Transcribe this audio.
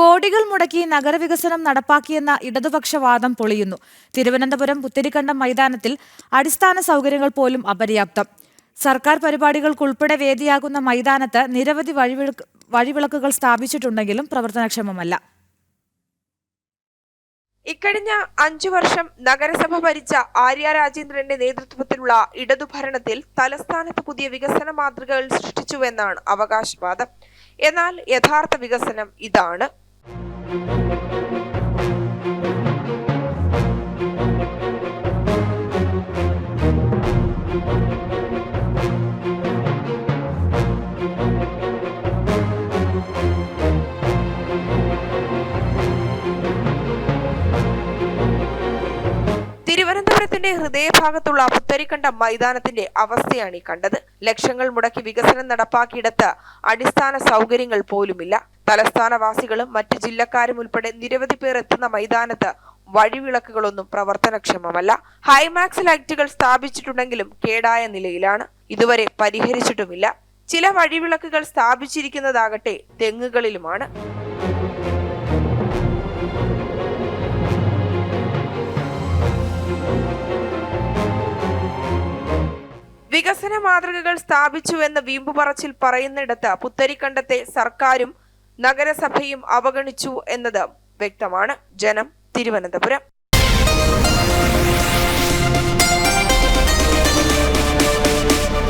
കോടികൾ മുടക്കി നഗരവികസനം നടപ്പാക്കിയെന്ന ഇടതുപക്ഷ വാദം പൊളിയുന്നു. തിരുവനന്തപുരം പുത്തരിക്കണ്ടം മൈതാനത്തിൽ അടിസ്ഥാന സൗകര്യങ്ങൾ പോലും അപര്യാപ്തം. സർക്കാർ പരിപാടികൾക്കുൾപ്പെടെ വേദിയാകുന്ന മൈതാനത്ത് നിരവധി വഴിവിളക്കുകൾ സ്ഥാപിച്ചിട്ടുണ്ടെങ്കിലും പ്രവർത്തനക്ഷമമല്ല. ഇക്കഴിഞ്ഞ 5 വർഷം നഗരസഭ ഭരിച്ച ആര്യ രാജേന്ദ്രന്റെ നേതൃത്വത്തിലുള്ള ഇടതുഭരണത്തിൽ തലസ്ഥാനത്ത് പുതിയ വികസന മാതൃകകൾ സൃഷ്ടിച്ചുവെന്നാണ് അവകാശവാദം. എന്നാൽ യഥാർത്ഥ വികസനം ഇതാണ്. തിരുവനന്തപുരത്തിന്റെ ഹൃദയഭാഗത്തുള്ള പുത്തരിക്കണ്ടം മൈതാനത്തിന്റെ അവസ്ഥയാണ് ഈ കണ്ടത്. ലക്ഷങ്ങൾ മുടക്കി വികസനം നടപ്പാക്കിയിടത്ത് അടിസ്ഥാന സൗകര്യങ്ങൾ പോലുമില്ല. തലസ്ഥാനവാസികളും മറ്റ് ജില്ലക്കാരും ഉൾപ്പെടെ നിരവധി പേർ എത്തുന്ന മൈതാനത്ത് വഴിവിളക്കുകളൊന്നും പ്രവർത്തനക്ഷമമല്ല. ഹൈമാക്സ് ലൈറ്റുകൾ സ്ഥാപിച്ചിട്ടുണ്ടെങ്കിലും കേടായ നിലയിലാണ്. ഇതുവരെ പരിഹരിച്ചിട്ടുമില്ല. ചില വഴിവിളക്കുകൾ സ്ഥാപിച്ചിരിക്കുന്നതാകട്ടെ തെങ്ങുകളിലുമാണ്. വികസന മാതൃകകൾ സ്ഥാപിച്ചുവെന്ന് വീമ്പുപറച്ചിൽ പറയുന്നിടത്ത് പുത്തരിക്കണ്ടത്തെ സർക്കാരും നഗരസഭയും അവഗണിച്ചു എന്നത് വ്യക്തമാണ്. ജനം, തിരുവനന്തപുരം.